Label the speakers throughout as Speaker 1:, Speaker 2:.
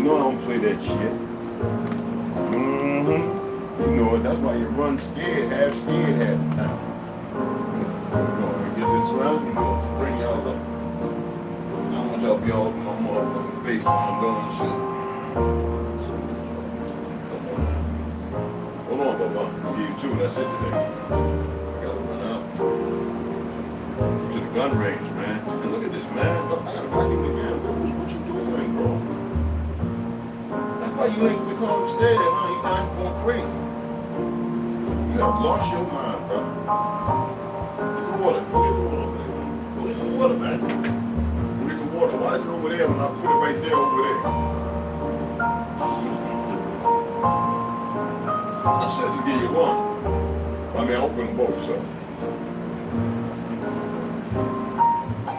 Speaker 1: know I don't play that shit. Mm-hmm. You know it. That's why you run scared, half the time. You know, get this round, you know, to bring y'all up. I don't want y'all to be all over my motherfucking face when I'm doing shit. Hold on, Bubba. I'll give you two. That's it today. I gotta run out to the gun range, man. And look at this, man. Look, I gotta back you again. What you doing, bro? That's why you ain't become steady, huh? You not going crazy. You have lost your mind, bro. Get the water. Go get the water, man. Go get the water, man. Go get the water. Why is it over there when I put it right there over there? I should just give you one. I mean, I open them both, so.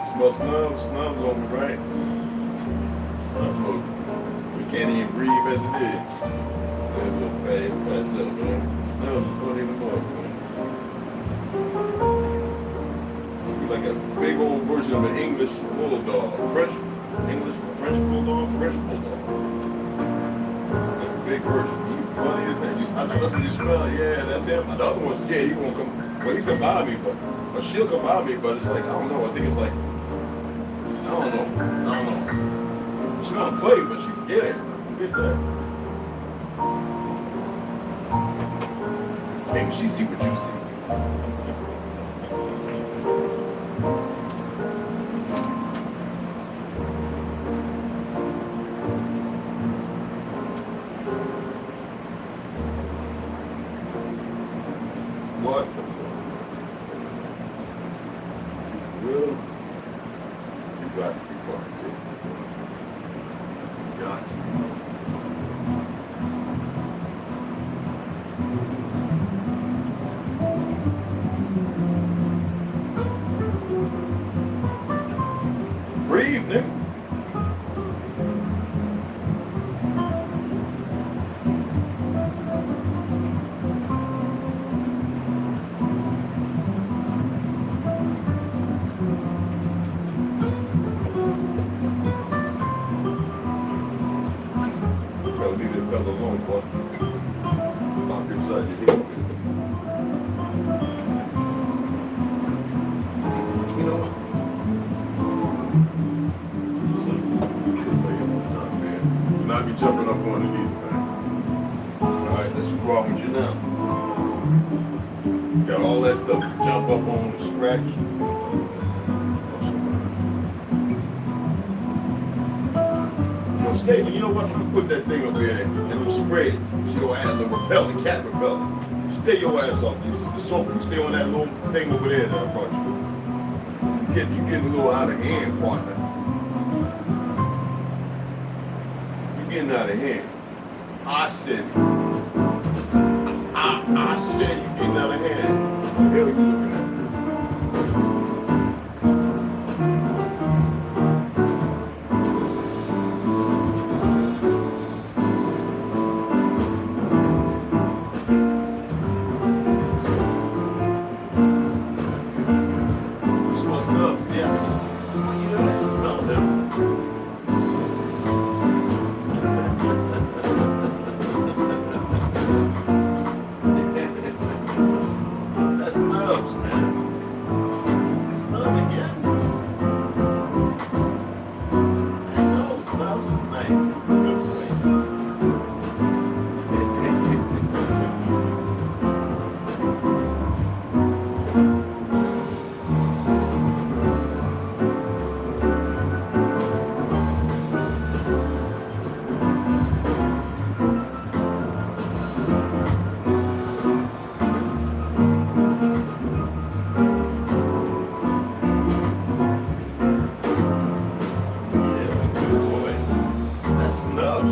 Speaker 1: Smell snubs on me, right? Snubs look. You can't even breathe as it is. That little fast up, man. Snubs is funny in the morning, man. You're like a big old version of an English bulldog. French bulldog. Like a big version. Funny as hell. I know that's what you smell. Yeah, that's him. The other one's scared. He won't come. Well, he come by me, or she'll come by me, but it's like, I don't know. I think it's like, I don't know. She's gonna play, but she's scared. Get that. Maybe she see what you see. What? Will? You got to be quiet. You got to. Breathe, nigga. Jumping up on it either, man. Alright, let's move on with you now. You got all that stuff to jump up on and scratch. Well, stay, you know what? I'm gonna put that thing up there and I'm gonna spray it. So your ass will repel, the cat repel. Stay your ass up. You stay on that little thing over there that I brought you. You getting a little out of hand, partner. Getting out of hand. I said you getting out of hand. What the hell are you looking at? You smell snubs, yeah. You know, I smell them.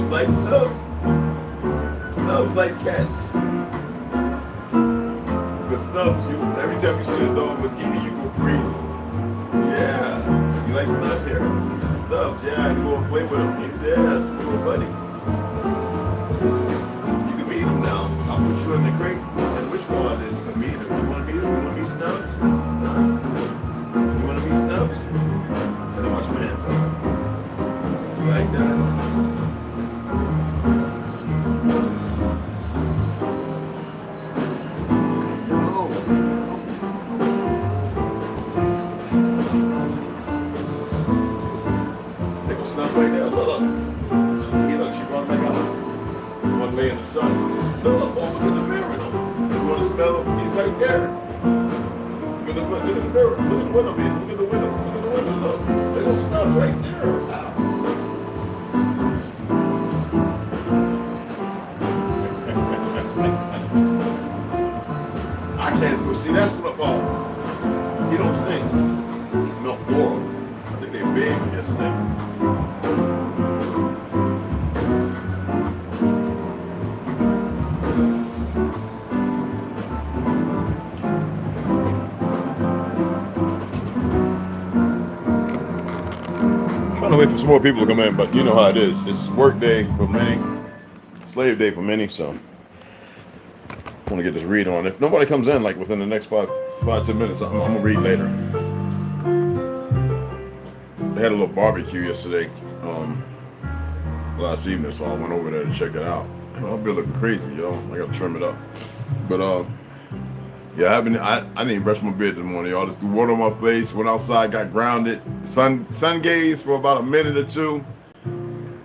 Speaker 1: Like snubs. Snubs likes cats. But snubs, every time you see a dog on TV, you go crazy. Yeah. You like snubs here? Snubs, yeah, you go and play with him. Yeah, that's a little buddy. You can meet him now. I'll put you in the crate. And which one? You can meet him. You want to meet him? You want to meet snubs? You want to meet snubs? Pretty much, man. You like that? window, man. Look at the window. Look at the window. Look. They gonna stop right there. Wow. I can't see. That's what he don't stink. He smell floral. I think they big in this thing. Trying to wait for some more people to come in, but you know how it is. It's work day for many, slave day for many, so I want to get this read on. If nobody comes in, like within the next 5-10 minutes, I'm gonna read later. They had a little barbecue yesterday, last evening, so I went over there to check it out. I'll be looking crazy, yo. I gotta trim it up. But yeah, I didn't even brush my beard this morning, y'all. Just threw water on my face, went outside, got grounded, sun gazed for about a minute or two,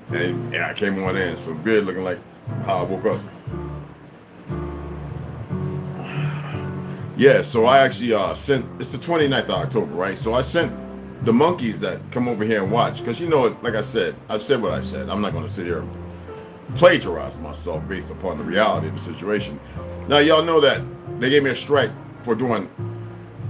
Speaker 1: and yeah, I came on in. So beard looking like how I woke up. Yeah, so I actually sent, it's the 29th of October, right? So I sent the monkeys that come over here and watch, because you know, like I said, I've said what I've said. I'm not going to sit here and plagiarize myself based upon the reality of the situation. Now, y'all know that they gave me a strike for doing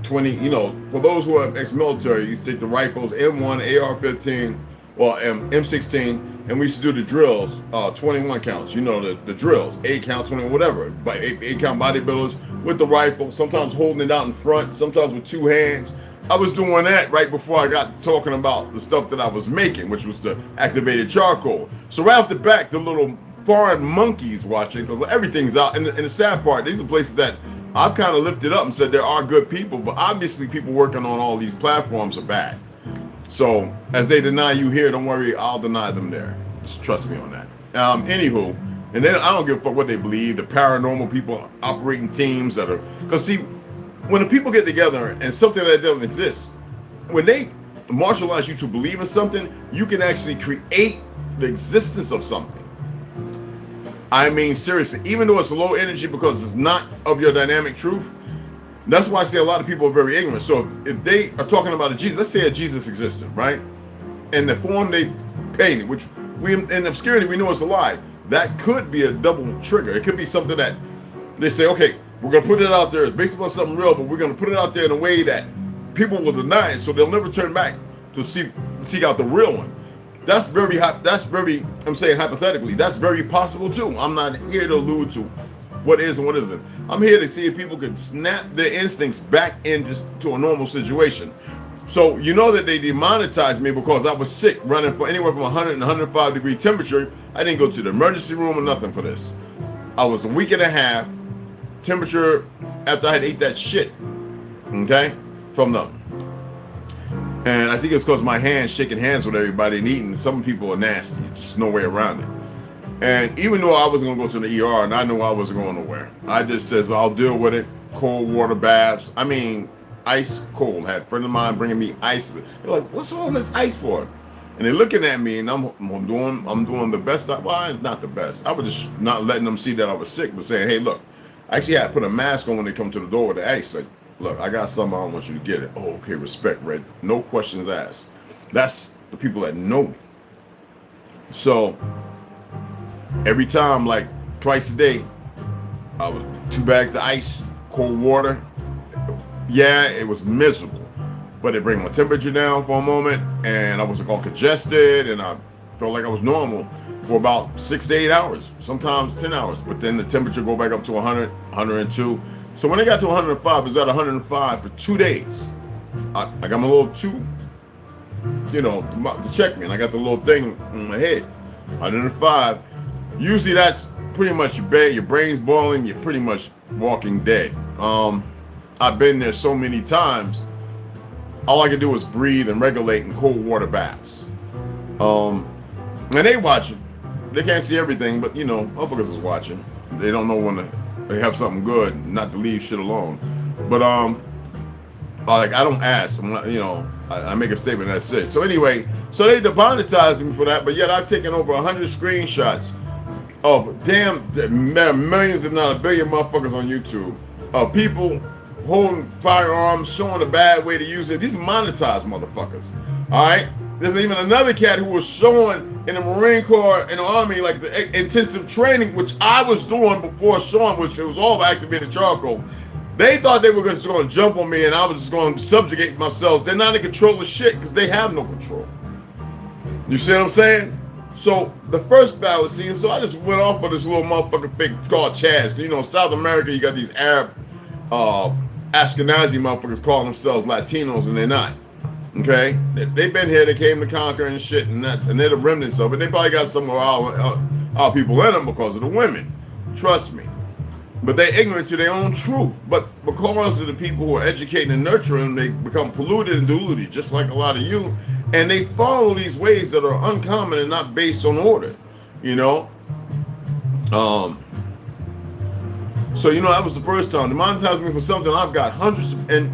Speaker 1: 20, you know, for those who are ex-military, you take the rifles, M1, AR-15, well, M16, and we used to do the drills, 21 counts, you know, the drills, 8 count, 21, whatever, but 8 count bodybuilders with the rifle, sometimes holding it out in front, sometimes with 2 hands. I was doing that right before I got talking about the stuff that I was making, which was the activated charcoal. So right off the back, the little foreign monkeys watching, because everything's out. And the sad part, these are places that I've kind of lifted up and said there are good people, but obviously people working on all these platforms are bad. So as they deny you here, don't worry, I'll deny them there. Just trust me on that. Anywho, and then I don't give a fuck what they believe. The paranormal people operating teams that are, because see, when the people get together and something that doesn't exist, when they marginalize you to believe in something, you can actually create the existence of something. I mean, seriously, even though it's low energy because it's not of your dynamic truth, that's why I say a lot of people are very ignorant. So if they are talking about a Jesus, let's say a Jesus existed, right? And the form they painted, which we in obscurity, we know it's a lie. That could be a double trigger. It could be something that they say, okay, we're going to put it out there. It's based upon something real, but we're going to put it out there in a way that people will deny it, so they'll never turn back to seek out the real one. I'm saying hypothetically, that's very possible too. I'm not here to allude to what is and what isn't. I'm here to see if people can snap their instincts back into a normal situation. So you know that they demonetized me because I was sick, running for anywhere from 100 and 105 degree temperature. I didn't go to the emergency room or nothing for this. I was a week and a half temperature after I had ate that shit, okay, from them. And I think it's because my hands, shaking hands with everybody and eating. Some people are nasty. It's just no way around it. And even though I wasn't going to go to the ER and I knew I wasn't going nowhere, I just says, well, I'll deal with it. Cold water baths. I mean, ice cold. I had a friend of mine bringing me ice. They're like, what's all this ice for? And they're looking at me and I'm doing the best. Well, it's not the best. I was just not letting them see that I was sick, but saying, hey, look, I actually had to put a mask on when they come to the door with the ice. Like, look, I got something, I don't want you to get it. Oh, okay, respect, Red. No questions asked. That's the people that know me. So every time, like twice a day, I was 2 bags of ice, cold water. Yeah, it was miserable, but it bring my temperature down for a moment, and I wasn't all congested, and I felt like I was normal for about 6 to 8 hours, sometimes 10 hours. But then the temperature go back up to 100, 102. So when I got to 105, it was at 105 for 2 days. I got my little tube, you know, to check me, and I got the little thing in my head, 105. Usually that's pretty much your brain's boiling, you're pretty much walking dead. I've been there so many times, all I can do is breathe and regulate in cold water baths. And they watching. They can't see everything, but you know, motherfuckers is watching. They don't know when they have something good, not to leave shit alone. But like I don't ask. I'm not, you know, I make a statement, that's it. So anyway, so they demonetized me for that, but yet I've taken over 100 screenshots of millions if not a billion motherfuckers on YouTube of people holding firearms, showing a bad way to use it. These are monetized motherfuckers. All right. There's even another cat who was showing in the Marine Corps and the Army like the intensive training, which I was doing before Sean, which it was all activated charcoal. They thought they were just going to jump on me and I was just going to subjugate myself. They're not in control of shit because they have no control. You see what I'm saying? So the first battle scene, so I just went off of this little motherfucking thing called Chaz. You know, South America, you got these Arab, Ashkenazi motherfuckers calling themselves Latinos and they're not. Okay? They've been here, they came to conquer and shit, and they're the remnants of it. They probably got some of our people in them because of the women. Trust me. But they're ignorant to their own truth. But because of the people who are educating and nurturing, they become polluted and diluted, just like a lot of you. And they follow these ways that are uncommon and not based on order, you know? So, you know, that was the first time. They monetized me for something I've got hundreds of, and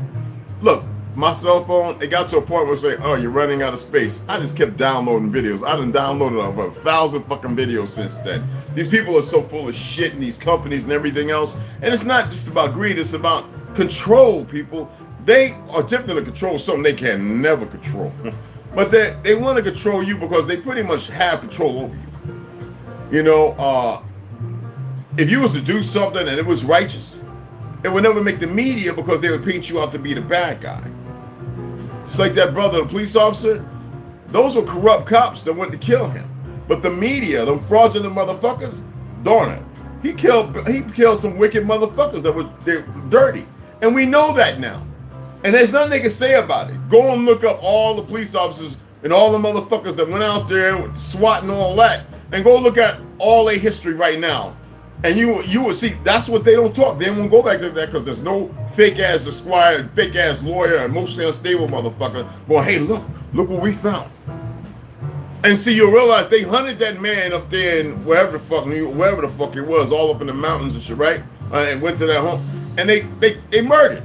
Speaker 1: look, my cell phone, it got to a point where it's like, oh, you're running out of space. I just kept downloading videos. I done downloaded over 1,000 fucking videos since then. These people are so full of shit in these companies and everything else. And it's not just about greed, it's about control, people. They are attempting to control something they can never control. But they want to control you because they pretty much have control over you. You know, if you was to do something and it was righteous, it would never make the media because they would paint you out to be the bad guy. It's like that brother, the police officer. Those were corrupt cops that went to kill him. But the media, them fraudulent motherfuckers, darn it, he killed some wicked motherfuckers that they were dirty. And we know that now. And there's nothing they can say about it. Go and look up all the police officers and all the motherfuckers that went out there with SWAT and all that. And go look at all their history right now. And you will see that's what they don't talk. They won't go back to that because there's no fake ass esquire, fake ass lawyer, emotionally unstable motherfucker going, hey, look what we found. And see, you'll realize they hunted that man up there in wherever the fuck it was, all up in the mountains and shit, right? And went to their home, and they murdered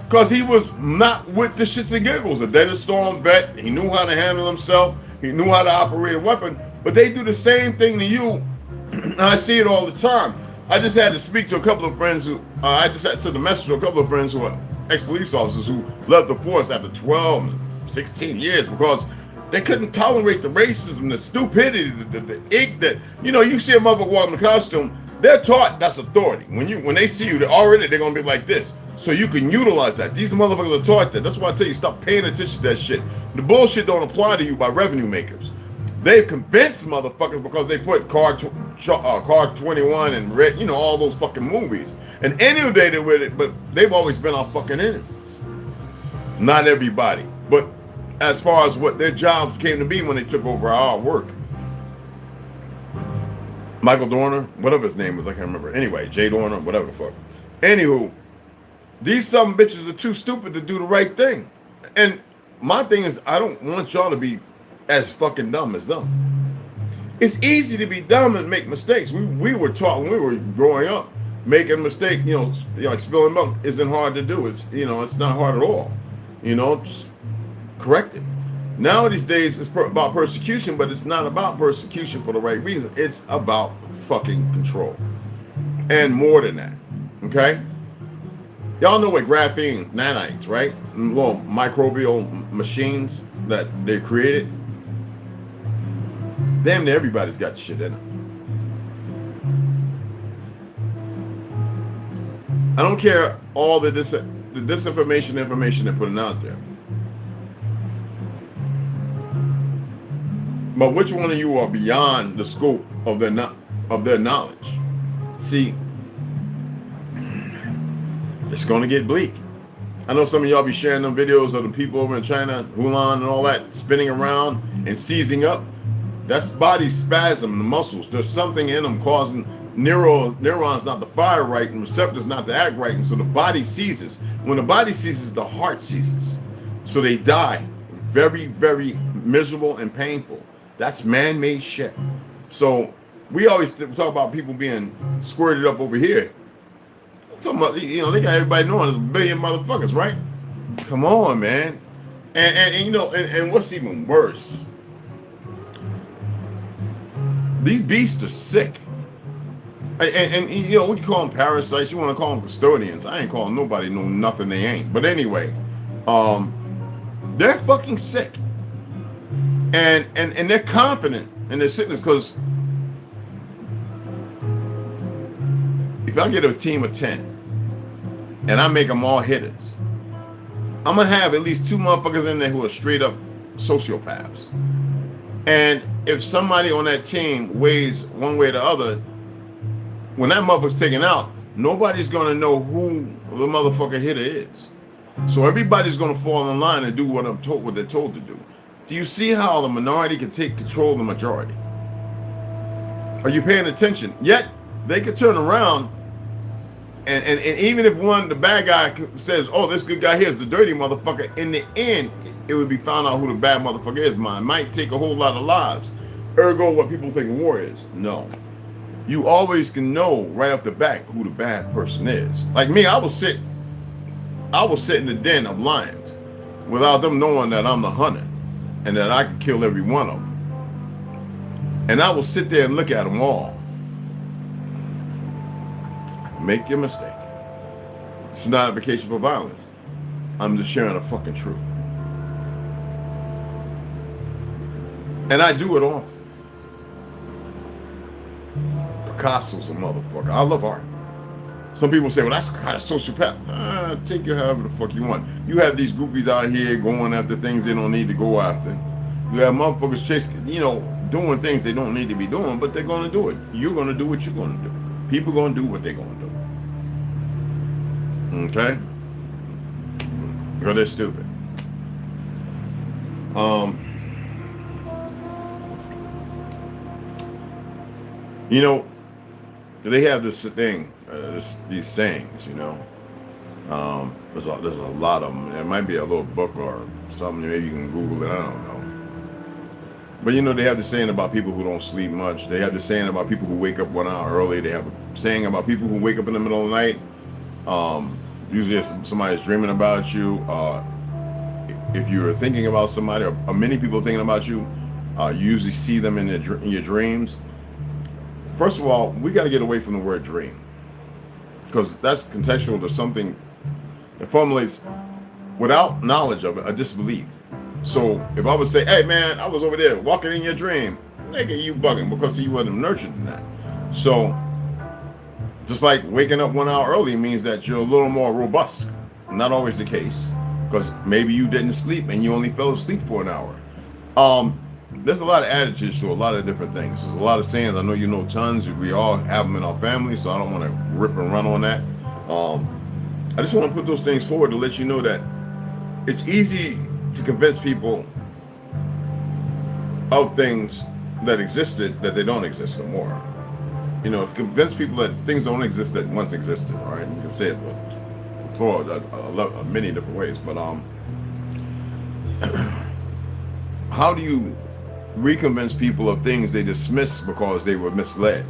Speaker 1: because he was not with the shits and giggles. A Desert Storm vet, he knew how to handle himself, he knew how to operate a weapon, but they do the same thing to you. I see it all the time. I just had to speak to a couple of friends who, I just had to send a message to a couple of friends who are ex-police officers who left the force after 12, 16 years because they couldn't tolerate the racism, the stupidity, the ick that, you know, you see a motherfucker walk in a costume, they're taught that's authority. When they see you, they're gonna be like this. So you can utilize that. These motherfuckers are taught that. That's why I tell you, stop paying attention to that shit. The bullshit don't apply to you by revenue makers. They've convinced motherfuckers because they put Card 21 and Red, you know, all those fucking movies. And inundated with it, but they've always been our fucking enemies. Not everybody. But as far as what their jobs came to be when they took over our work. Michael Dorner, whatever his name was, I can't remember. Anyway, Jay Dorner, whatever the fuck. Anywho, these some bitches are too stupid to do the right thing. And my thing is, I don't want y'all to be as fucking dumb as them. It's easy to be dumb and make mistakes. We were taught when we were growing up, making a mistake, you know, like spilling milk isn't hard to do. It's, you know, it's not hard at all. You know, just correct it. Now these days it's about persecution, but it's not about persecution for the right reason. It's about fucking control. And more than that. Okay? Y'all know what graphene nanites, right? Little microbial machines that they created. Damn near everybody's got the shit in them. I don't care all the disinformation information they're putting out there. But which one of you are beyond the scope of their knowledge? See, it's going to get bleak. I know some of y'all be sharing them videos of the people over in China, Hunan and all that, spinning around and seizing up. That's body spasm, the muscles. There's something in them causing neurons not to fire right and receptors not to act right. And so the body seizes. When the body seizes, the heart seizes. So they die. Very, very miserable and painful. That's man-made shit. So we always talk about people being squirted up over here. I'm talking about, you know, they got everybody knowing there's a billion motherfuckers, right? Come on, man. And you know, and what's even worse, these beasts are sick. And you know, what you call them parasites, you want to call them custodians. I ain't calling nobody no nothing they ain't. But anyway, they're fucking sick. And they're confident in their sickness because if I get a team of 10 and I make them all hitters, I'm going to have at least 2 motherfuckers in there who are straight up sociopaths. And if somebody on that team weighs one way or the other, when that motherfucker's taken out, nobody's going to know who the motherfucker hitter is. So everybody's going to fall in line and do what they're told to do. Do you see how the minority can take control of the majority? Are you paying attention? Yet they could turn around and even if the bad guy says, oh, this good guy here is the dirty motherfucker, in the end, it would be found out who the bad motherfucker is. Mine might take a whole lot of lives. Ergo, what people think war is. No. You always can know right off the bat who the bad person is. Like me, I will sit in the den of lions without them knowing that I'm the hunter and that I can kill every one of them. And I will sit there and look at them all. Make your mistake. It's not an advocation for violence. I'm just sharing the fucking truth. And I do it often. Picasso's a motherfucker. I love art. Some people say, well, that's kind of sociopath. Take it however the fuck you want. You have these goofies out here going after things they don't need to go after. You have motherfuckers chasing, doing things they don't need to be doing, but they're going to do it. You're going to do what you're going to do. People are going to do what they're going to do. Okay? Because they're stupid. They have this thing, these sayings, there's a lot of them. There might be a little book or something, maybe you can Google it, I don't know. But they have the saying about people who don't sleep much. They have the saying about people who wake up 1 hour early. They have a saying about people who wake up in the middle of the night. Usually somebody's dreaming about you. If you're thinking about somebody, or many people are thinking about you, you usually see them in your dreams. First of all, we got to get away from the word dream, because that's contextual to something that formulates without knowledge of it, a disbelief. So if I would say, hey man, I was over there walking in your dream, nigga, you bugging, because you wasn't nurtured in that. So just like waking up 1 hour early means that you're a little more robust. Not always the case, because maybe you didn't sleep and you only fell asleep for an hour. There's a lot of attitudes to a lot of different things. There's a lot of sayings. I know you know tons. We all have them in our family, so I don't want to rip and run on that. I just want to put those things forward to let you know that it's easy to convince people of things that existed that they don't exist no more. To convince people that things don't exist that once existed. All right, you can say it for many different ways. But how do you reconvince people of things they dismiss because they were misled?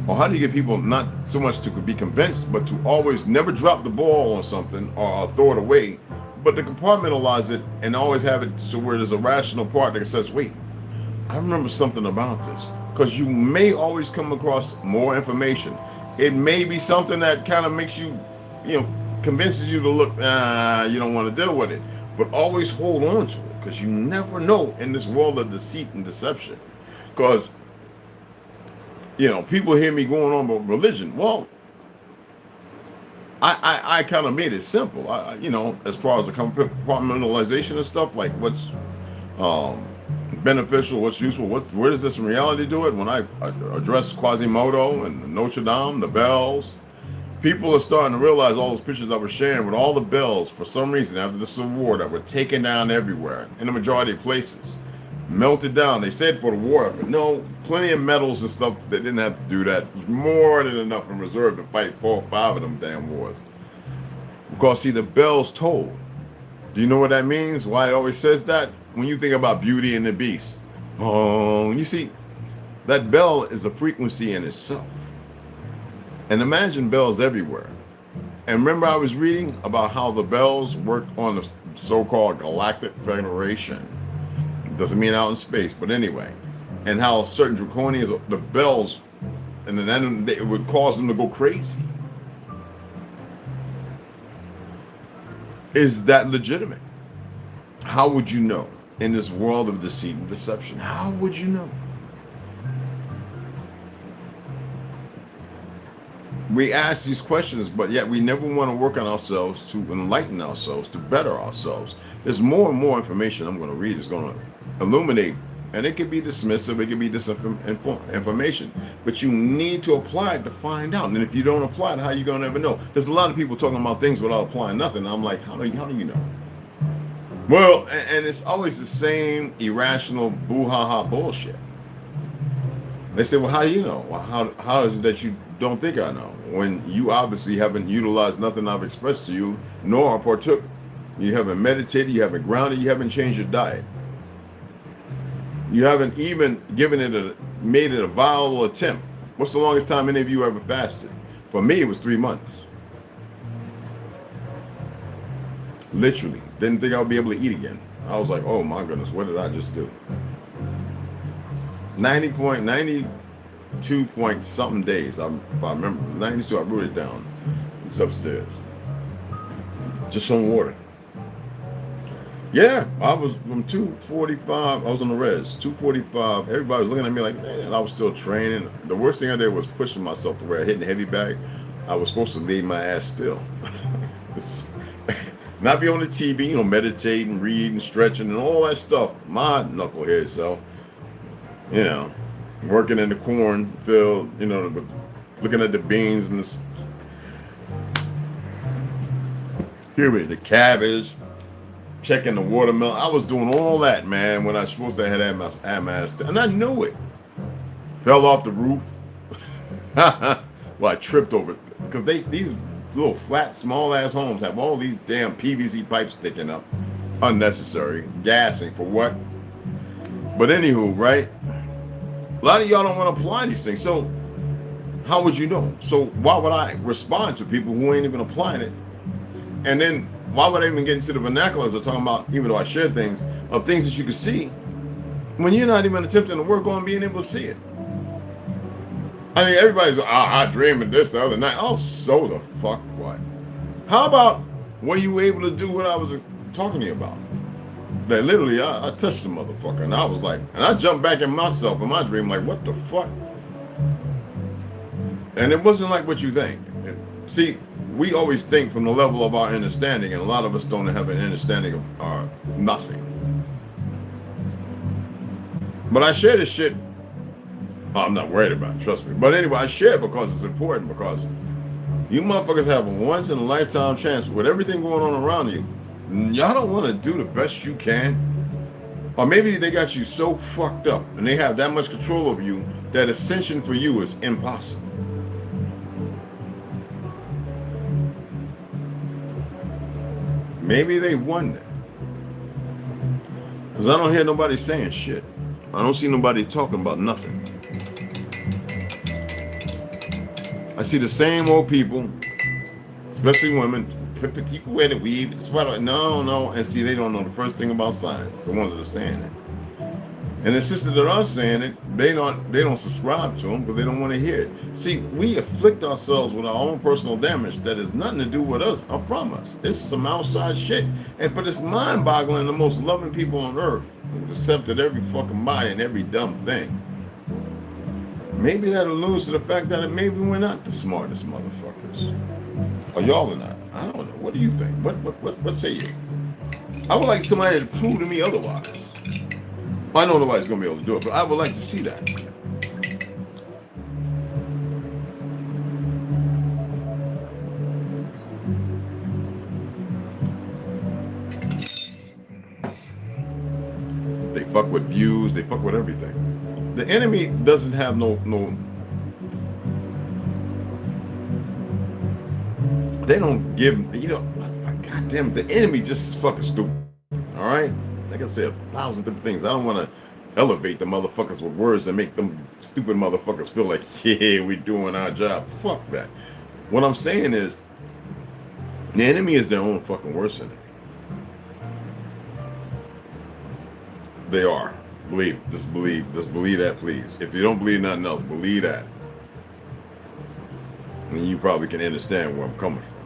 Speaker 1: Or how do you get people not so much to be convinced, but to always never drop the ball on something or throw it away, but to compartmentalize it and always have it so where there's a rational part that says, wait, I remember something about this. Because you may always come across more information. It may be something that kind of makes you, convinces you to look, you don't want to deal with it. But always hold on to it, because you never know in this world of deceit and deception. Because, people hear me going on about religion. Well, I kind of made it simple. As far as the compartmentalization and stuff, like what's beneficial, what's useful, where does this in reality do it? When I address Quasimodo and Notre Dame, the bells, people are starting to realize all those pictures I was sharing with all the bells, for some reason, after the Civil War, that were taken down everywhere, in the majority of places, melted down. They said for the war, but no, plenty of medals and stuff. They didn't have to do that. It was more than enough in reserve to fight 4 or 5 of them damn wars. Because, see, the bells toll. Do you know what that means? Why it always says that? When you think about Beauty and the Beast. Oh, you see, that bell is a frequency in itself. And imagine bells everywhere. And remember I was reading about how the bells worked on the so-called Galactic Federation. Doesn't mean out in space, but anyway. And how certain draconians, the bells and then it would cause them to go crazy. Is that legitimate? How would you know in this world of deceit and deception? How would you know? We ask these questions, but yet we never want to work on ourselves to enlighten ourselves, to better ourselves. There's more and more information I'm going to read is going to illuminate, and it could be dismissive, it could be disinformation, but you need to apply it to find out. And if you don't apply it, how are you going to ever know? There's a lot of people talking about things without applying nothing. And I'm like, how do you know? Well, and it's always the same irrational boo-ha-ha bullshit. They say, well, how do you know? Well, how is it that you don't think I know? When you obviously haven't utilized nothing I've expressed to you, nor partook. You haven't meditated, you haven't grounded, you haven't changed your diet. You haven't even made it a viable attempt. What's the longest time any of you ever fasted? For me, it was 3 months. Literally. Didn't think I would be able to eat again. I was like, oh my goodness, what did I just do? 92 point something days, if I remember. 92, I wrote it down. It's upstairs. Just on water. Yeah, I was from 245, I was on the res, 245. Everybody was looking at me like, man, I was still training. The worst thing I did was pushing myself to where I hit the heavy bag. I was supposed to leave my ass still. Not be on the TV, meditating, reading, stretching, and all that stuff. My knucklehead self, working in the cornfield, looking at the beans and the cabbage, checking the watermelon. I was doing all that, man, when I was supposed to have my ass, and I knew it. Fell off the roof. Well, I tripped over it because these little flat, small ass homes have all these damn PVC pipes sticking up, unnecessary, gassing for what? But anywho, right? A lot of y'all don't want to apply these things. So how would you know? So why would I respond to people who ain't even applying it? And then why would I even get into the vernaculars of talking about, even though I share things, of things that you can see, when you're not even attempting to work on being able to see it? I mean, everybody's, I dreamed of this the other night. Oh, so the fuck what? How about, were you able to do what I was talking to you about? That literally, I touched the motherfucker, and I was like, and I jumped back in myself in my dream, like, what the fuck? And it wasn't like what you think. See, we always think from the level of our understanding, and a lot of us don't have an understanding of nothing. But I share this shit. I'm not worried about it, trust me. But anyway, I share it because it's important, because you motherfuckers have a once in a lifetime chance with everything going on around you. Y'all don't want to do the best you can. Or maybe they got you so fucked up and they have that much control over you that ascension for you is impossible. Maybe they wonder. Because I don't hear nobody saying shit. I don't see nobody talking about nothing. I see the same old people, especially women, put the keep away the weave, the sweater. No. And see, they don't know the first thing about science, the ones that are saying it. And the sisters that are saying it, they don't subscribe to them because they don't want to hear it. See, we afflict ourselves with our own personal damage that has nothing to do with us or from us. It's some outside shit. But it's mind-boggling. The most loving people on earth who accepted every fucking body and every dumb thing. Maybe that alludes to the fact that maybe we're not the smartest motherfuckers. Or y'all are not. I don't know. What do you think? What say you? I would like somebody to prove to me otherwise. I know nobody's going to be able to do it, but I would like to see that. They fuck with views. They fuck with everything. The enemy doesn't have no. They don't give. Goddamn, the enemy just is fucking stupid. All right. Like I said, 1,000 different things. I don't want to elevate the motherfuckers with words and make them stupid motherfuckers feel like, yeah, we're doing our job. Fuck that. What I'm saying is, the enemy is their own fucking worst enemy. They are. Just believe that, please. If you don't believe nothing else, believe that. And you probably can understand where I'm coming from.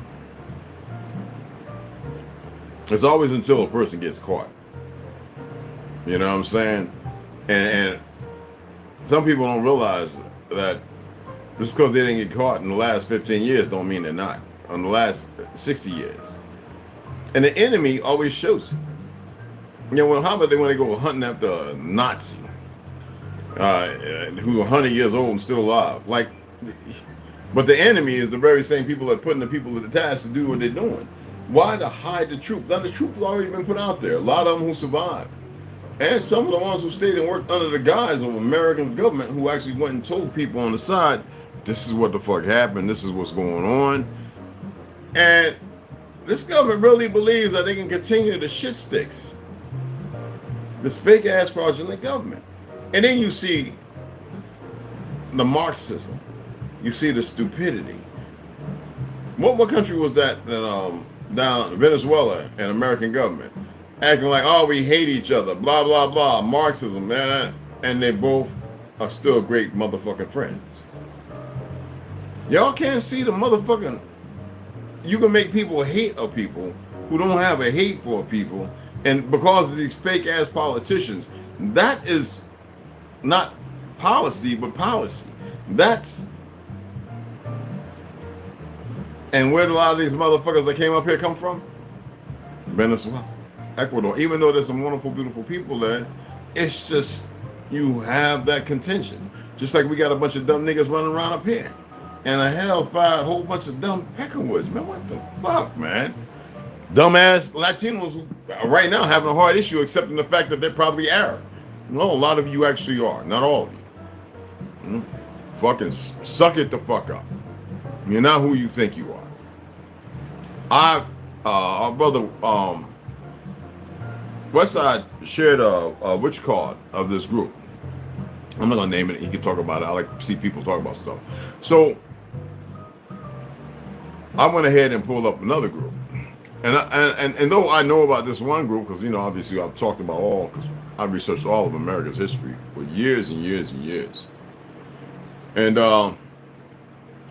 Speaker 1: It's always until a person gets caught. You know what I'm saying? And some people don't realize that just because they didn't get caught in the last 15 years don't mean they're not. In the last 60 years. And the enemy always shows it. You know, when, how about when they go hunting after a Nazi who's 100 years old and still alive? Like, but the enemy is the very same people that are putting the people to the task to do what they're doing. Why to hide the truth? Now, the truth has already been put out there. A lot of them who survived. And some of the ones who stayed and worked under the guise of American government who actually went and told people on the side, this is what the fuck happened, this is what's going on. And this government really believes that they can continue the shit sticks. This fake ass fraudulent government. And then you see the Marxism. You see the stupidity. What country was that down Venezuela and American government? Acting like, oh, we hate each other, blah, blah, blah, Marxism, man. And they both are still great motherfucking friends. Y'all can't see the motherfucking... You can make people hate of people who don't have a hate for people, and because of these fake ass politicians, that is not policy, but policy. That's... And where do a lot of these motherfuckers that came up here come from? Venezuela, Ecuador. Even though there's some wonderful, beautiful people there, it's just you have that contention. Just like we got a bunch of dumb niggas running around up here. And a hellfire, a whole bunch of dumb peckerwoods. Man, what the fuck, man? Dumbass Latinos who right now having a hard issue accepting the fact that they're probably Arab. No, a lot of you actually are. Not all of you. Fucking suck it the fuck up. You're not who you think you are. Our brother Westside shared which card of this group. I'm not gonna name it. He can talk about it. I like to see people talk about stuff. So I went ahead and pulled up another group, and though I know about this one group, because you know obviously I've talked about all, because I researched all of America's history for years and years and years, and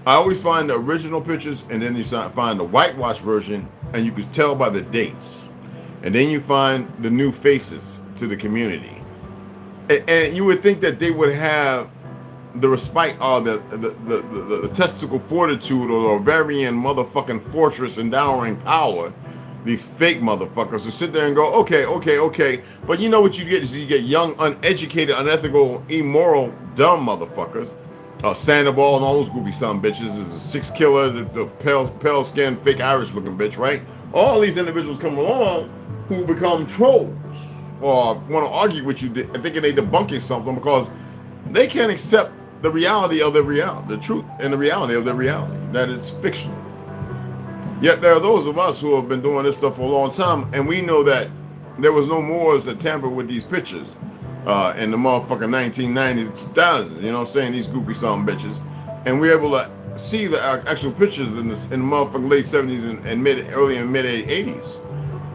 Speaker 1: I always find the original pictures, and then you find the whitewash version, and you can tell by the dates. And then you find the new faces to the community. And you would think that they would have the respite or the testicle fortitude or the Bavarian motherfucking fortress endowing power, these fake motherfuckers, to sit there and go, okay. But you know what you get is you get young, uneducated, unethical, immoral, dumb motherfuckers. Sandoval and all those goofy son bitches, is the six killer, the pale skinned, fake Irish looking bitch, right? All these individuals come along who become trolls or want to argue with you, thinking they debunking something because they can't accept the reality of their reality, the truth and the reality of their reality, that is fiction. Yet there are those of us who have been doing this stuff for a long time, and we know that there was no Moors that tampered with these pictures. In the motherfucking 1990s, 2000s, you know what I'm saying? These goofy son bitches. And we're able to see the actual pictures in the motherfucking late 70s and early and mid 80s.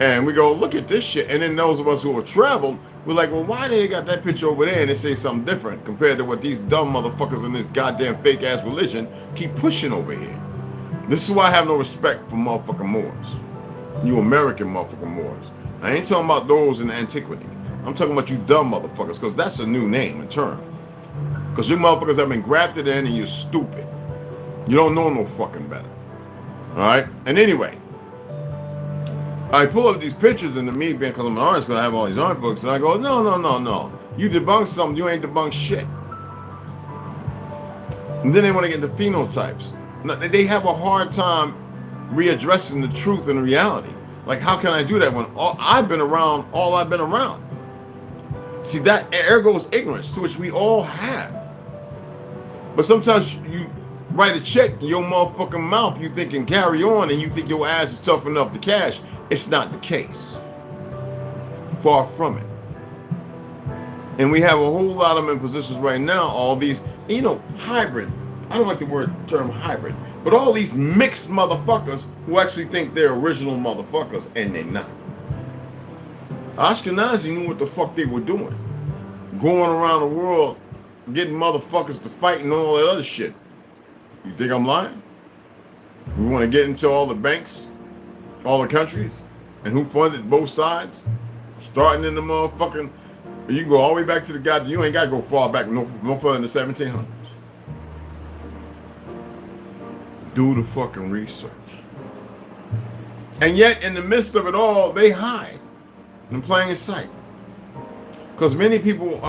Speaker 1: And we go, look at this shit. And then those of us who have traveled, we're like, well, why they got that picture over there and they say something different compared to what these dumb motherfuckers in this goddamn fake ass religion keep pushing over here? This is why I have no respect for motherfucking Moors. You American motherfucking Moors. I ain't talking about those in antiquity. I'm talking about you dumb motherfuckers, because that's a new name and term. Because you motherfuckers have been grafted in and you're stupid. You don't know no fucking better. Alright? And anyway, I pull up these pictures into me being, because I'm an artist, because I have all these art books, and I go, no. You debunk something, you ain't debunked shit. And then they want to get into phenotypes. They have a hard time readdressing the truth and reality. Like, how can I do that when I've been around all I've been around? See, that ergo is ignorance, to which we all have. But sometimes you write a check in your motherfucking mouth, you thinking carry on, and you think your ass is tough enough to cash. It's not the case. Far from it. And we have a whole lot of them in positions right now, all these, you know, hybrid. I don't like the term hybrid, but all these mixed motherfuckers who actually think they're original motherfuckers, and they're not. Ashkenazi knew what the fuck they were doing. Going around the world, getting motherfuckers to fight and all that other shit. You think I'm lying? We want to get into all the banks, all the countries, and who funded both sides, starting in the motherfucking. You can go all the way back to the goddamn. You ain't got to go far back, no further than the 1700s. Do the fucking research. And yet, in the midst of it all, they hide in plain sight. Because many people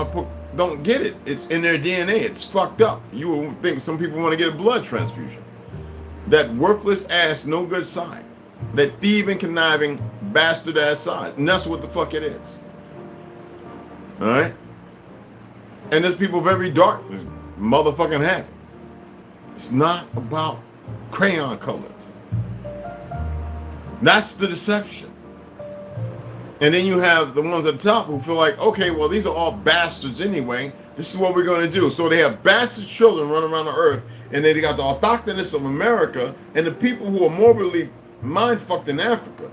Speaker 1: don't get it. It's in their DNA. It's fucked up. You would think some people want to get a blood transfusion. That worthless ass, no good side. That thieving, conniving, bastard ass side. And that's what the fuck it is. Alright? And there's people very dark, as motherfucking happy. It's not about crayon colors. That's the deception. And then you have the ones at the top who feel like, okay, well, these are all bastards anyway. This is what we're going to do. So they have bastard children running around the earth, and they got the autochthonous of America and the people who are morbidly mind-fucked in Africa.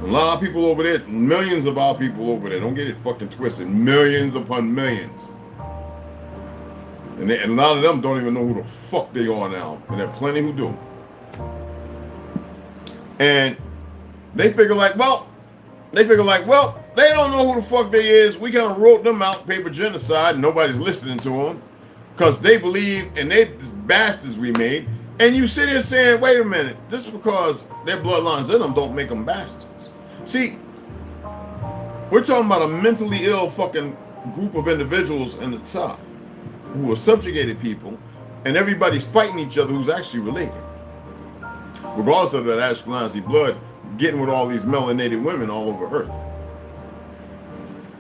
Speaker 1: A lot of people over there, millions of our people over there, don't get it fucking twisted, millions upon millions. And a lot of them don't even know who the fuck they are now. And there are plenty who do. And they figure like, well, they don't know who the fuck they is. We kind of wrote them out, paper genocide, and nobody's listening to them. Because they believe in they bastards we made. And you sit here saying, wait a minute, just because their bloodlines in them don't make them bastards. See, we're talking about a mentally ill fucking group of individuals in the top who are subjugated people, and everybody's fighting each other who's actually related. Regardless of that Ashkenazi blood getting with all these melanated women all over Earth.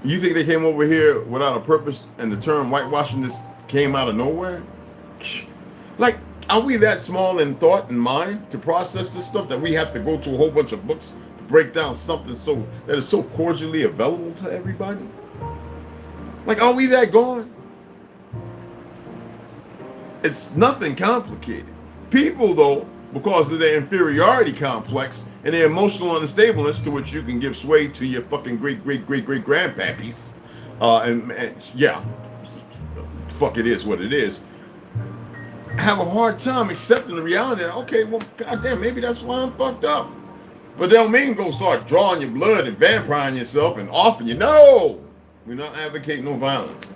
Speaker 1: You think they came over here without a purpose and the term whitewashing this came out of nowhere? Like, are we that small in thought and mind to process this stuff that we have to go to a whole bunch of books to break down something so that is so cordially available to everybody? Like, are we that gone? It's nothing complicated. People, though, because of their inferiority complex and their emotional unstableness to which you can give sway to your fucking great-great-great-great-grandpappies, and yeah, fuck it is what it is, have a hard time accepting the reality that, okay, well, goddamn, maybe that's why I'm fucked up. But they don't mean go start drawing your blood and vampiring yourself and offing you. No! We're not advocating no violence.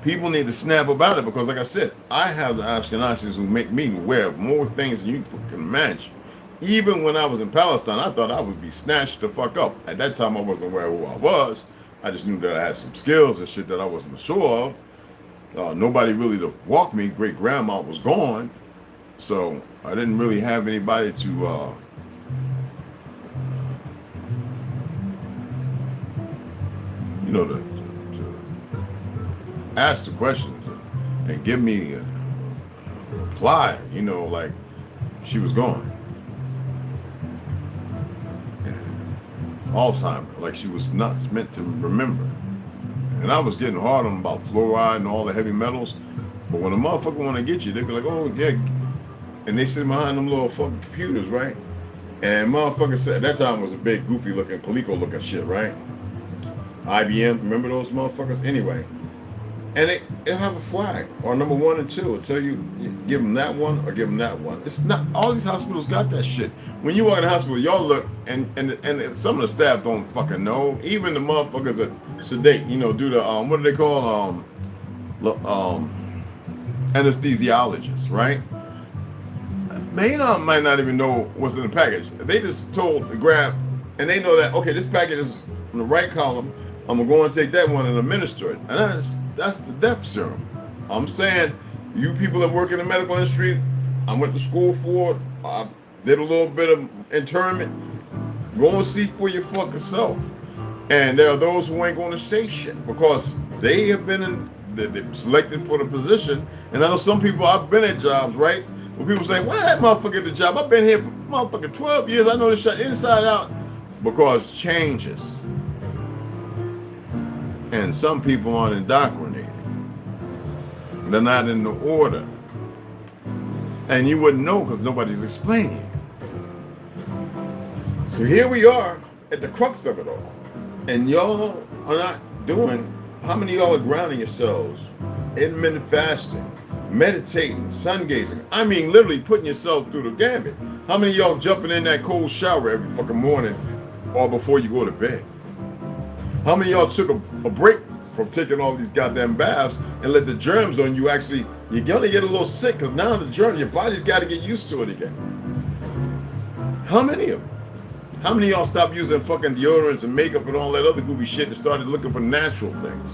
Speaker 1: People need to snap about it because, like I said, I have the Ashkenazis who make me aware of more things than you can imagine. Even when I was in Palestine, I thought I would be snatched the fuck up. At that time, I wasn't aware of who I was. I just knew that I had some skills and shit that I wasn't sure of. Nobody really to walk me. Great grandma was gone, so I didn't really have anybody to to ask the questions and give me a reply. Like she was gone. And Alzheimer's, like she was not meant to remember. And I was getting hard on them about fluoride and all the heavy metals. But when a motherfucker want to get you, they be like, oh, yeah. And they sit behind them little fucking computers, right? And motherfucker said, at that time was a big, goofy looking, Coleco looking shit, right? IBM, remember those motherfuckers? Anyway. And they'll have a flag, or number 1 and 2. It'll tell you, give them that one or give them that one. It's not, all these hospitals got that shit. When you walk in the hospital, y'all look, and some of the staff don't fucking know. Even the motherfuckers that sedate, do the, what do they call, anesthesiologists, right? They might not even know what's in the package. They just told to grab, and they know that, okay, this package is in the right column. I'm going to go and take that one and administer it. And that's the death serum. I'm saying, you people that work in the medical industry, I went to school for it. I did a little bit of internment. Go and see for your fucking self. And there are those who ain't going to say shit because they have been they're selected for the position. And I know some people, I've been at jobs, right? When people say, why that motherfucker at the job? I've been here for motherfucking 12 years. I know this shit inside out. Because changes. And some people aren't indoctrinated. They're not in the order. And you wouldn't know because nobody's explaining it. So here we are at the crux of it all. And y'all are not doing, how many of y'all are grounding yourselves, intermittent fasting, meditating, sun gazing. I mean, literally putting yourself through the gambit. How many of y'all jumping in that cold shower every fucking morning or before you go to bed? How many of y'all took a break from taking all these goddamn baths and let the germs on you actually, you're gonna get a little sick because now the germ, your body's got to get used to it again. How many of them? How many of y'all stopped using fucking deodorants and makeup and all that other goofy shit and started looking for natural things?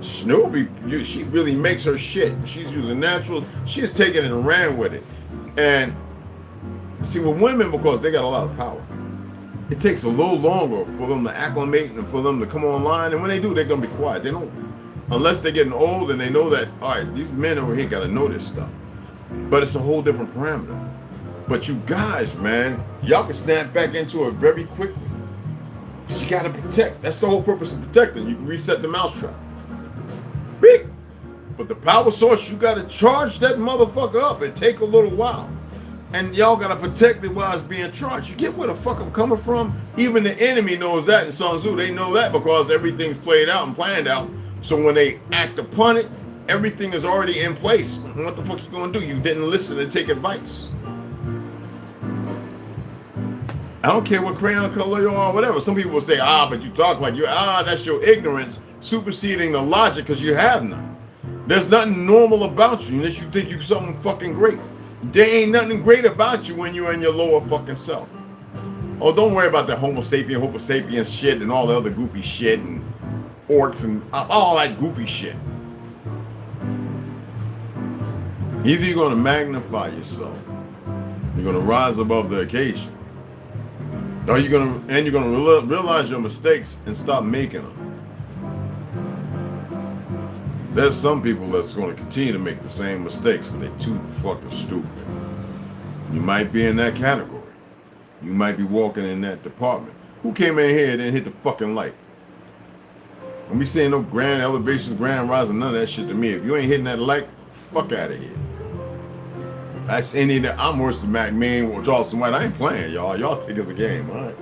Speaker 1: Snoopy, she really makes her shit. She's using natural. She's taken it and ran with it. And see, with women, because they got a lot of power, it takes a little longer for them to acclimate and for them to come online. And when they do, they're gonna be quiet. They don't, unless they're getting old and they know that, all right, these men over here gotta know this stuff. But it's a whole different parameter. But you guys, man, y'all can snap back into it very quickly. You gotta protect. That's the whole purpose of protecting. You can reset the mousetrap. Big. But the power source, you gotta charge that motherfucker up. It take a little while. And y'all gotta protect it while it's being charged. You get where the fuck I'm coming from? Even the enemy knows that in Sun Tzu. They know that because everything's played out and planned out. So when they act upon it, everything is already in place. What the fuck you gonna do? You didn't listen and take advice. I don't care what crayon color you are or whatever. Some people will say, but you talk like that's your ignorance superseding the logic because you have none. There's nothing normal about you unless you think you're something fucking great. There ain't nothing great about you when you're in your lower fucking self. Oh, don't worry about the Homo sapiens shit and all the other goofy shit and orcs and all that goofy shit. Either you're going to magnify yourself, you're going to rise above the occasion, or you're going to realize your mistakes and stop making them. There's some people that's going to continue to make the same mistakes and they're too fucking stupid. You might be in that category. You might be walking in that department. Who came in here and didn't hit the fucking light? Don't be saying no grand elevations, grand rising, none of that shit to me. If you ain't hitting that light, fuck out of here. That's any that I'm worse than Mac Mean or Charleston White. I ain't playing, y'all. Y'all think it's a game, all right?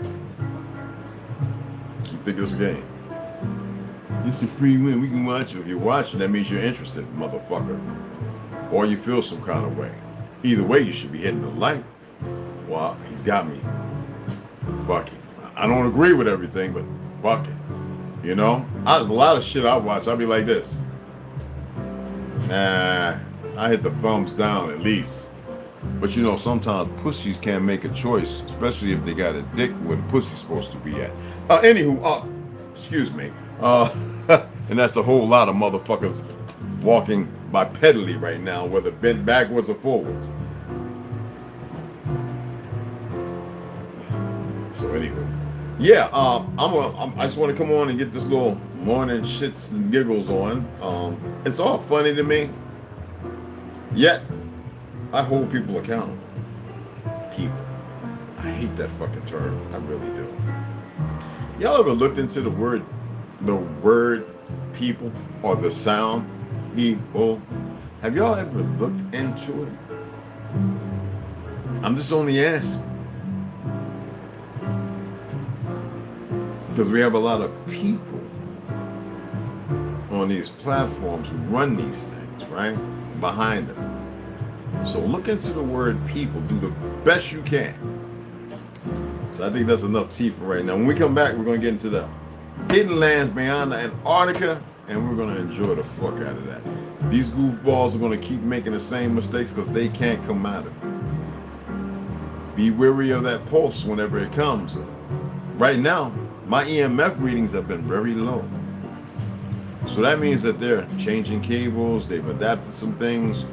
Speaker 1: Keep thinking it's a game. It's a free win. We can watch it. If you're watching, that means you're interested, motherfucker. Or you feel some kind of way. Either way, you should be hitting the light. Well, he's got me. Fuck it. I don't agree with everything, but fuck it. You know? There's a lot of shit I watch. I'll be like this. Nah, I hit the thumbs down at least. But you know, sometimes pussies can't make a choice, especially if they got a dick where the pussy's supposed to be at. Excuse me. And that's a whole lot of motherfuckers walking bipedally right now, whether bent backwards or forwards. So anywho, yeah, I just want to come on and get this little morning shits and giggles on. It's all funny to me, yet I hold people accountable. People, I hate that fucking term. I really do. Y'all ever looked into the word people or the sound people? Have y'all ever looked into it? I'm just only asking. Because we have a lot of people on these platforms who run these things, right? Behind them. So look into the word people. Do the best you can. So I think that's enough tea for right now. When we come back, we're going to get into the hidden lands beyond the Antarctica, and we're going to enjoy the fuck out of that. These goofballs are going to keep making the same mistakes because they can't come out of it. Be wary of that pulse whenever it comes. Right now, my EMF readings have been very low. So that means that they're changing cables, they've adapted some things.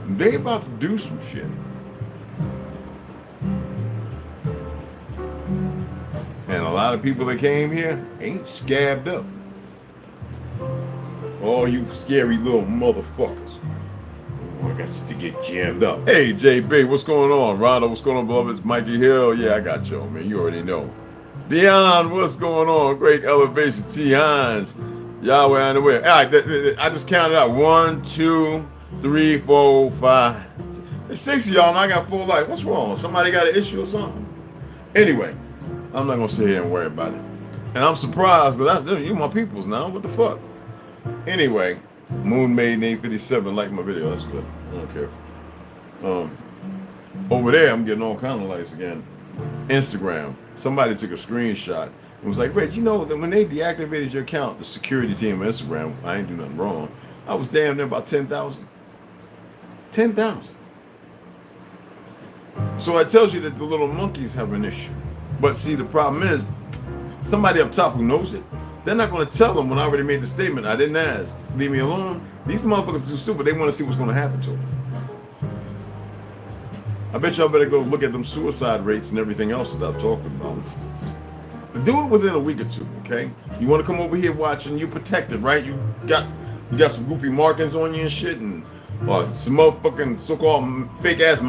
Speaker 1: They about to do some shit. And a lot of people that came here ain't scabbed up. Oh, you scary little motherfuckers. Oh, I got to get jammed up. Hey, JB, what's going on? Rondo, what's going on, beloved? It's Mikey Hill. Yeah, I got you, man. You already know. Dion, what's going on? Great elevation. T. Hines. Yahweh on the way. All right, I just counted out 1, 2, 3, 4, 5. There's 6 of y'all and I got 4 lights. What's wrong? Somebody got an issue or something? Anyway, I'm not going to sit here and worry about it. And I'm surprised because you my peoples now. What the fuck? Anyway, Moon made 857 like my video. That's good. I don't care. Over there, I'm getting all kind of likes again. Instagram. Somebody took a screenshot and was like, Rich, you know that when they deactivated your account, the security team of Instagram, I ain't do nothing wrong. I was damn near about 10,000. 10,000. So it tells you that the little monkeys have an issue. But see, the problem is, somebody up top who knows it, they're not going to tell them when I already made the statement. I didn't ask. Leave me alone. These motherfuckers are too stupid. They want to see what's going to happen to them. I bet y'all better go look at them suicide rates and everything else that I've talked about. Do it within a week or two, okay? You want to come over here watching, you protected, right? You got some goofy markings on you and shit, and some motherfucking so-called fake-ass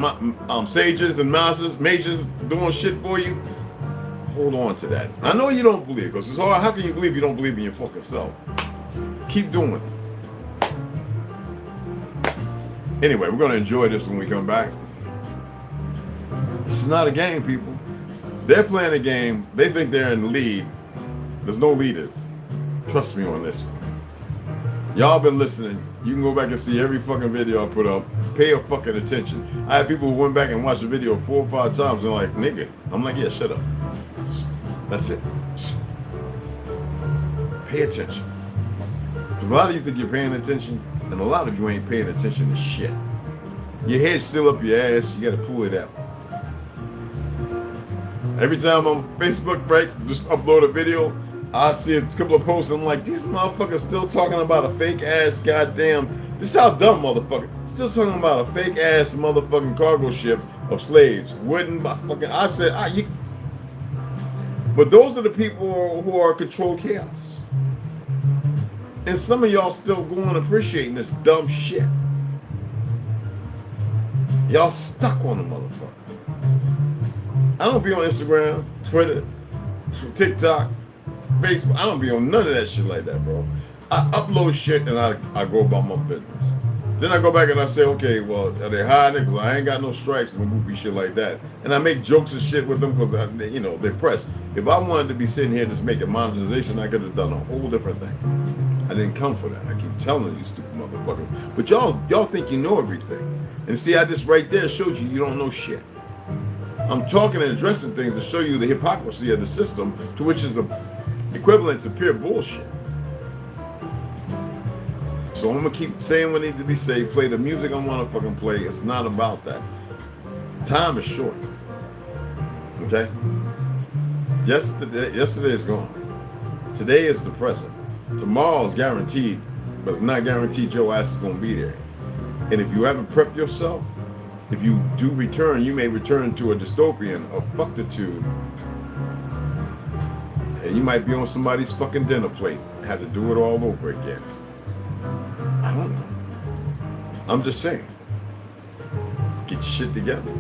Speaker 1: sages and mages doing shit for you. Hold on to that. I know you don't believe, because it's hard. How can you believe you don't believe in your fucking self? Keep doing it. Anyway, we're going to enjoy this when we come back. This is not a game, people. They're playing a game. They think they're in the lead. There's no leaders. Trust me on this one. Y'all been listening. You can go back and see every fucking video I put up. Pay a fucking attention. I had people who went back and watched the video 4 or 5 times and like, nigga. I'm like, yeah, shut up. That's it. Pay attention. Because a lot of you think you're paying attention, and a lot of you ain't paying attention to shit. Your head's still up your ass. You got to pull it out. Every time on Facebook, right, just upload a video, I see a couple of posts, and I'm like, these motherfuckers still talking about a fake-ass goddamn, this is how dumb motherfucker, still talking about a fake-ass motherfucking cargo ship of slaves. Wouldn't by fucking, I said, but those are the people who are control chaos. And some of y'all still going appreciating this dumb shit. Y'all stuck on the motherfucker. I don't be on Instagram, Twitter, TikTok, Facebook. I don't be on none of that shit like that, bro. I upload shit and I go about my business. Then I go back and I say, okay, well, are they hiding it? Because I ain't got no strikes and goofy shit like that. And I make jokes and shit with them because, they're pressed. If I wanted to be sitting here just making monetization, I could have done a whole different thing. I didn't come for that. I keep telling you stupid motherfuckers. But y'all think you know everything. And see, I just right there showed you don't know shit. I'm talking and addressing things to show you the hypocrisy of the system, to which is equivalent to pure bullshit. So I'm going to keep saying what needs to be said, play the music I want to fucking play. It's not about that. Time is short. Okay? Yesterday is gone. Today is the present. Tomorrow is guaranteed, but it's not guaranteed your ass is going to be there. And if you haven't prepped yourself, if you do return, you may return to a dystopian of fucktitude. And you might be on somebody's fucking dinner plate and have to do it all over again. I don't know. I'm just saying. Get your shit together.